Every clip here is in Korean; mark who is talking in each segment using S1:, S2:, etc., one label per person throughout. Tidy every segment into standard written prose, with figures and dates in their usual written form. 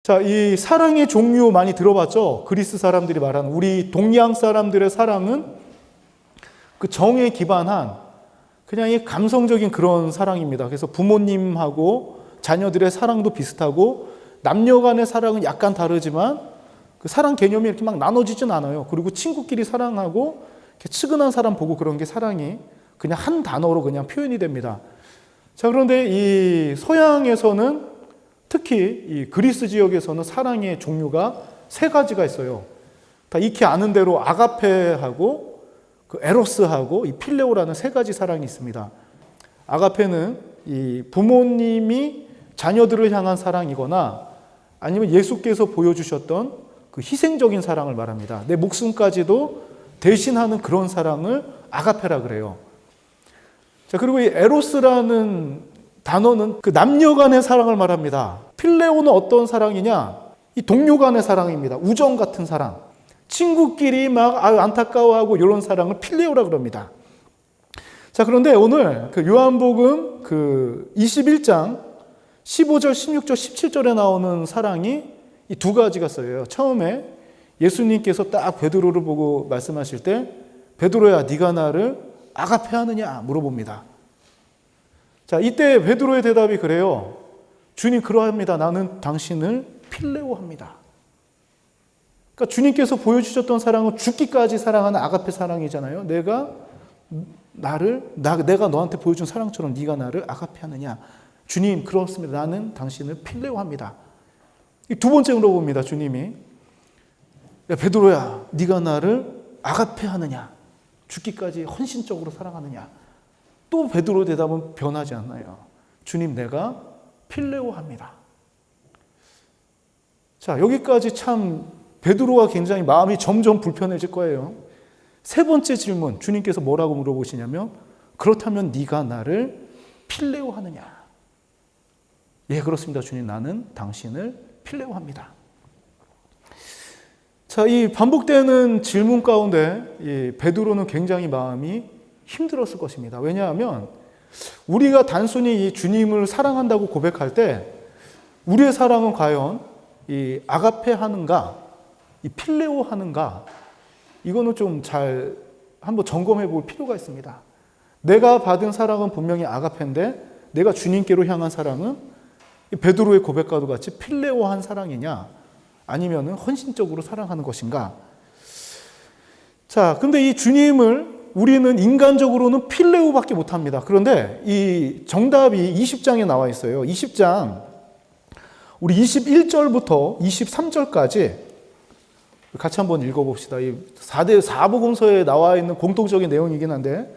S1: 자, 이 사랑의 종류 많이 들어봤죠? 그리스 사람들이 말하는 우리 동양 사람들의 사랑은 그 정에 기반한 그냥 이 감성적인 그런 사랑입니다. 그래서 부모님하고 자녀들의 사랑도 비슷하고 남녀 간의 사랑은 약간 다르지만 그 사랑 개념이 이렇게 막 나눠지진 않아요. 그리고 친구끼리 사랑하고 이렇게 측은한 사람 보고 그런 게 사랑이 그냥 한 단어로 그냥 표현이 됩니다. 자, 그런데 이 서양에서는 특히 이 그리스 지역에서는 사랑의 종류가 세 가지가 있어요. 다 익히 아는 대로 아가페하고 그 에로스하고 이 필레오라는 세 가지 사랑이 있습니다. 아가페는 이 부모님이 자녀들을 향한 사랑이거나 아니면 예수께서 보여주셨던 그 희생적인 사랑을 말합니다. 내 목숨까지도 대신하는 그런 사랑을 아가페라 그래요. 자, 그리고 이 에로스라는 단어는 그 남녀 간의 사랑을 말합니다. 필레오는 어떤 사랑이냐? 이 동료 간의 사랑입니다. 우정 같은 사랑. 친구끼리 막 안타까워하고 이런 사랑을 필레오라 그럽니다. 자, 그런데 오늘 그 요한복음 그 21장 15절, 16절, 17절에 나오는 사랑이 이 두 가지가 써요. 처음에 예수님께서 딱 베드로를 보고 말씀하실 때 베드로야, 네가 나를 아가페 하느냐 물어봅니다. 자, 이때 베드로의 대답이 그래요. 주님, 그러합니다. 나는 당신을 필레오 합니다. 그러니까 주님께서 보여주셨던 사랑은 죽기까지 사랑하는 아가페 사랑이잖아요. 내가 너한테 보여준 사랑처럼 네가 나를 아가페 하느냐. 주님, 그렇습니다. 나는 당신을 필레오 합니다. 두 번째 물어봅니다. 주님이. 야, 베드로야, 네가 나를 아가페 하느냐. 죽기까지 헌신적으로 사랑하느냐. 또 베드로 대답은 변하지 않나요. 주님, 내가 필레오 합니다. 자, 여기까지 참 베드로가 굉장히 마음이 점점 불편해질 거예요. 세 번째 질문, 주님께서 뭐라고 물어보시냐면 그렇다면 네가 나를 필레오 하느냐. 예, 그렇습니다. 주님, 나는 당신을 필레오 합니다. 자, 이 반복되는 질문 가운데 이 베드로는 굉장히 마음이 힘들었을 것입니다. 왜냐하면 우리가 단순히 이 주님을 사랑한다고 고백할 때 우리의 사랑은 과연 이 아가페 하는가, 이 필레오 하는가, 이거는 좀 잘 한번 점검해 볼 필요가 있습니다. 내가 받은 사랑은 분명히 아가페인데 내가 주님께로 향한 사랑은 베드로의 고백과도 같이 필레오한 사랑이냐 아니면은 헌신적으로 사랑하는 것인가. 자, 근데 이 주님을 우리는 인간적으로는 필레오밖에 못합니다. 그런데 이 정답이 20장에 나와 있어요. 20장 우리 21절부터 23절까지 같이 한번 읽어봅시다. 이 4복음서에 나와 있는 공통적인 내용이긴 한데,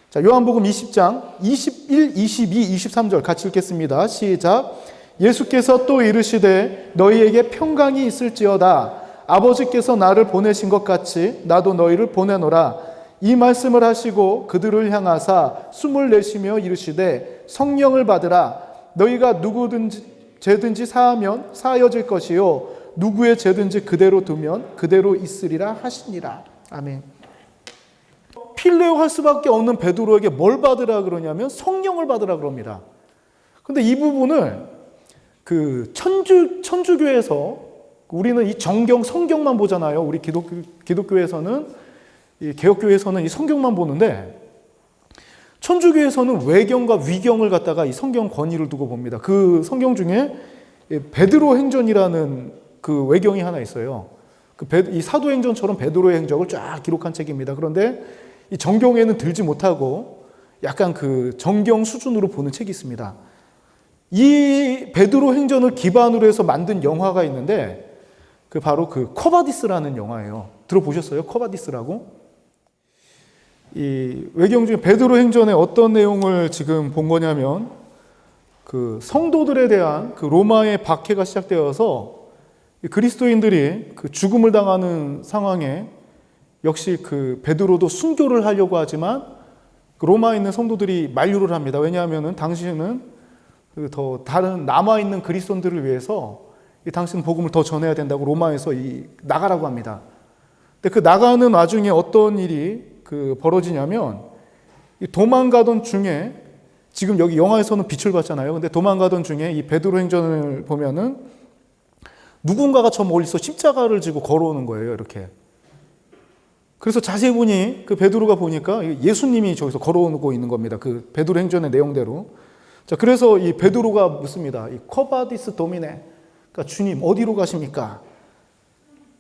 S1: 자, 요한복음 20장 21, 22, 23절 같이 읽겠습니다. 시작. 예수께서 또 이르시되 너희에게 평강이 있을지어다. 아버지께서 나를 보내신 것 같이 나도 너희를 보내노라. 이 말씀을 하시고 그들을 향하사 숨을 내쉬며 이르시되 성령을 받으라. 너희가 누구든지 죄든지 사하면 사하여질 것이요 누구의 죄든지 그대로 두면 그대로 있으리라 하시니라. 아멘. 필레오 할 수밖에 없는 베드로에게 뭘 받으라 그러냐면 성령을 받으라 그럽니다. 근데 이 부분을 그 천주교에서 우리는 이 정경 성경만 보잖아요. 우리 기독교에서는 이 개혁교에서는 이 성경만 보는데 천주교에서는 외경과 위경을 갖다가 이 성경 권위를 두고 봅니다. 그 성경 중에 베드로 행전이라는 그 외경이 하나 있어요. 이 사도행전처럼 베드로의 행적을 쫙 기록한 책입니다. 그런데 이 정경에는 들지 못하고 약간 그 정경 수준으로 보는 책이 있습니다. 이 베드로 행전을 기반으로 해서 만든 영화가 있는데 그 바로 그 쿼바디스라는 영화예요. 들어보셨어요? 쿼바디스라고? 이 외경 중에 베드로 행전에 어떤 내용을 지금 본 거냐면 그 성도들에 대한 그 로마의 박해가 시작되어서 그리스도인들이 그 죽음을 당하는 상황에 역시 그 베드로도 순교를 하려고 하지만 그 로마에 있는 성도들이 만류를 합니다. 왜냐하면 당신은 더 다른 남아있는 그리스도인들을 위해서 당신 복음을 더 전해야 된다고 로마에서 나가라고 합니다. 근데 그 나가는 와중에 어떤 일이 벌어지냐면 도망가던 중에 지금 여기 영화에서는 빛을 봤잖아요. 근데 도망가던 중에 이 베드로 행전을 보면은 누군가가 저 멀리서 십자가를 지고 걸어오는 거예요, 이렇게. 그래서 자세히 보니 그 베드로가 보니까 예수님이 저기서 걸어오고 있는 겁니다. 그 베드로 행전의 내용대로. 자, 그래서 이 베드로가 묻습니다. 이 커바디스 도미네. 그러니까 주님 어디로 가십니까?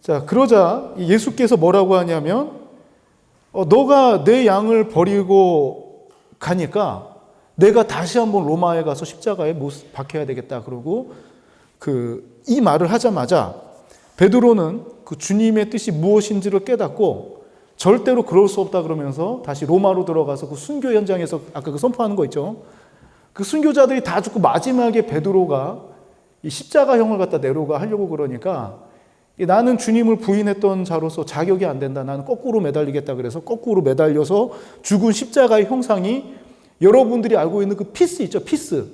S1: 자, 그러자 예수께서 뭐라고 하냐면 너가 내 양을 버리고 가니까 내가 다시 한번 로마에 가서 십자가에 못 박혀야 되겠다. 그러고 이 말을 하자마자 베드로는 그 주님의 뜻이 무엇인지를 깨닫고 절대로 그럴 수 없다 그러면서 다시 로마로 들어가서 그 순교 현장에서 아까 그 선포하는 거 있죠. 그 순교자들이 다 죽고 마지막에 베드로가 이 십자가형을 갖다 내려가 하려고 그러니까 나는 주님을 부인했던 자로서 자격이 안 된다. 나는 거꾸로 매달리겠다. 그래서 거꾸로 매달려서 죽은 십자가의 형상이 여러분들이 알고 있는 그 피스 있죠. 피스.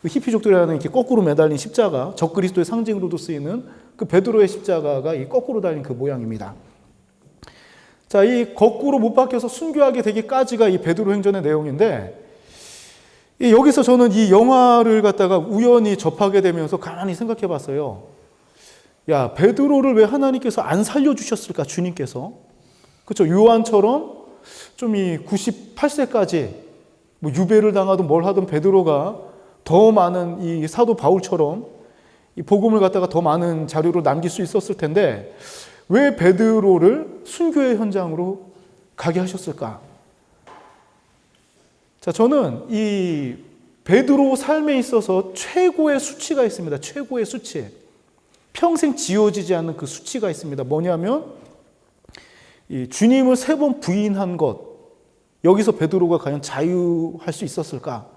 S1: 그 히피족들이 하는 이렇게 거꾸로 매달린 십자가, 적그리스도의 상징으로도 쓰이는 그 베드로의 십자가가 이 거꾸로 달린 그 모양입니다. 자, 이 거꾸로 못 박혀서 순교하게 되기까지가 이 베드로 행전의 내용인데, 여기서 저는 이 영화를 갖다가 우연히 접하게 되면서 가만히 생각해 봤어요. 야, 베드로를 왜 하나님께서 안 살려주셨을까, 주님께서? 그렇죠. 요한처럼 좀 이 98세까지 뭐 유배를 당하든 뭘 하든 베드로가 더 많은 이 사도 바울처럼 이 복음을 갖다가 더 많은 자료로 남길 수 있었을 텐데, 왜 베드로를 순교의 현장으로 가게 하셨을까? 자, 저는 이 베드로 삶에 있어서 최고의 수치가 있습니다. 최고의 수치. 평생 지워지지 않는 그 수치가 있습니다. 뭐냐면 이 주님을 3번 부인한 것. 여기서 베드로가 과연 자유할 수 있었을까?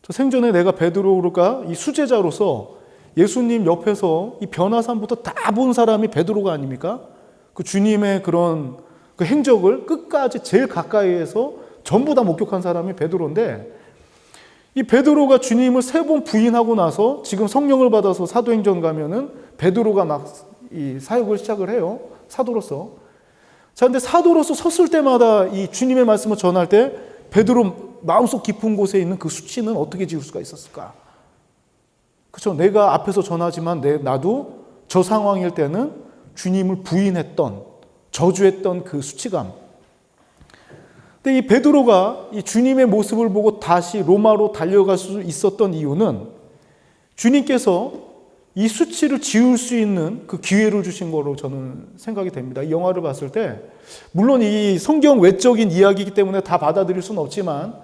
S1: 저 생전에 내가 베드로가 이 수제자로서 예수님 옆에서 이 변화산부터 다 본 사람이 베드로가 아닙니까? 그 주님의 그런 그 행적을 끝까지 제일 가까이에서 전부 다 목격한 사람이 베드로인데, 이 베드로가 주님을 3번 부인하고 나서 지금 성령을 받아서 사도행전 가면은 베드로가 막 이 사역을 시작을 해요. 사도로서. 자, 근데 사도로서 섰을 때마다 이 주님의 말씀을 전할 때 베드로 마음속 깊은 곳에 있는 그 수치는 어떻게 지울 수가 있었을까? 그렇죠. 내가 앞에서 전하지만 나도 저 상황일 때는 주님을 부인했던, 저주했던 그 수치감. 근데 이 베드로가 이 주님의 모습을 보고 다시 로마로 달려갈 수 있었던 이유는 주님께서 이 수치를 지울 수 있는 그 기회를 주신 거로 저는 생각이 됩니다. 이 영화를 봤을 때 물론 이 성경 외적인 이야기이기 때문에 다 받아들일 수는 없지만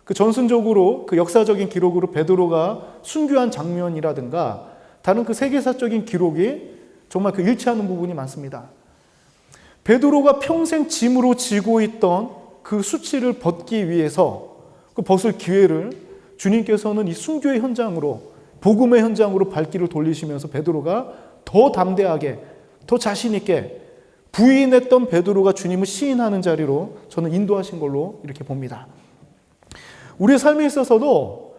S1: 그 전순적으로 그 역사적인 기록으로 베드로가 순교한 장면이라든가 다른 그 세계사적인 기록이 정말 그 일치하는 부분이 많습니다. 베드로가 평생 짐으로 지고 있던 그 수치를 벗기 위해서 그 벗을 기회를 주님께서는 이 순교의 현장으로, 복음의 현장으로 발길을 돌리시면서 베드로가 더 담대하게, 더 자신 있게 부인했던 베드로가 주님을 시인하는 자리로 저는 인도하신 걸로 이렇게 봅니다. 우리의 삶에 있어서도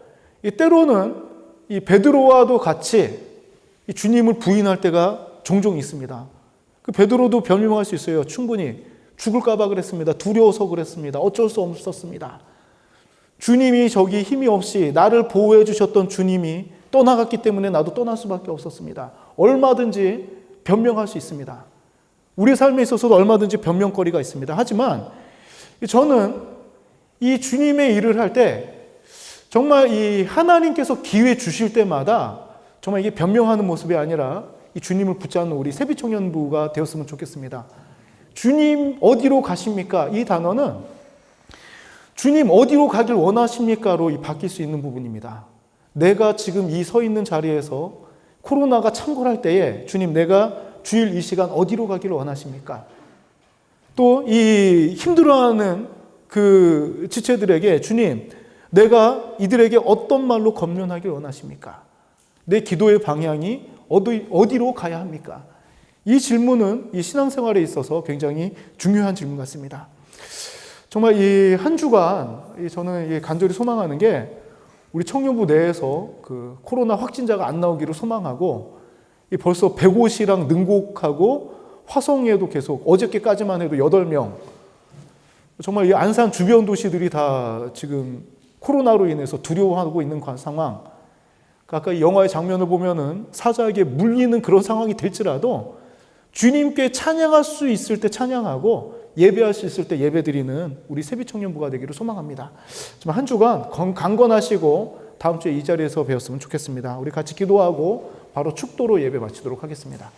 S1: 때로는 이 베드로와도 같이 이 주님을 부인할 때가 종종 있습니다. 그 베드로도 변명할 수 있어요. 충분히 죽을까 봐 그랬습니다. 두려워서 그랬습니다. 어쩔 수 없었습니다. 주님이 저기 힘이 없이 나를 보호해 주셨던 주님이 떠나갔기 때문에 나도 떠날 수밖에 없었습니다. 얼마든지 변명할 수 있습니다. 우리 삶에 있어서도 얼마든지 변명거리가 있습니다. 하지만 저는 이 주님의 일을 할 때 정말 이 하나님께서 기회 주실 때마다 정말 이게 변명하는 모습이 아니라 이 주님을 붙잡는 우리 세비청년부가 되었으면 좋겠습니다. 주님 어디로 가십니까? 이 단어는 주님 어디로 가길 원하십니까?로 바뀔 수 있는 부분입니다. 내가 지금 이 서 있는 자리에서 코로나가 창궐할 때에 주님 내가 주일 이 시간 어디로 가길 원하십니까? 또 이 힘들어하는 그 지체들에게 주님 내가 이들에게 어떤 말로 권면하길 원하십니까? 내 기도의 방향이 어디로 가야 합니까? 이 질문은 이 신앙생활에 있어서 굉장히 중요한 질문 같습니다. 정말 이 한 주간 저는 간절히 소망하는 게 우리 청년부 내에서 그 코로나 확진자가 안 나오기를 소망하고 벌써 백옷이랑 능곡하고 화성에도 계속 어저께까지만 해도 8명 정말 이 안산 주변 도시들이 다 지금 코로나로 인해서 두려워하고 있는 상황 아까 영화의 장면을 보면은 사자에게 물리는 그런 상황이 될지라도 주님께 찬양할 수 있을 때 찬양하고 예배할 수 있을 때 예배드리는 우리 세비청년부가 되기를 소망합니다. 정말 한 주간 강건하시고 다음 주에 이 자리에서 배웠으면 좋겠습니다. 우리 같이 기도하고 바로 축도로 예배 마치도록 하겠습니다.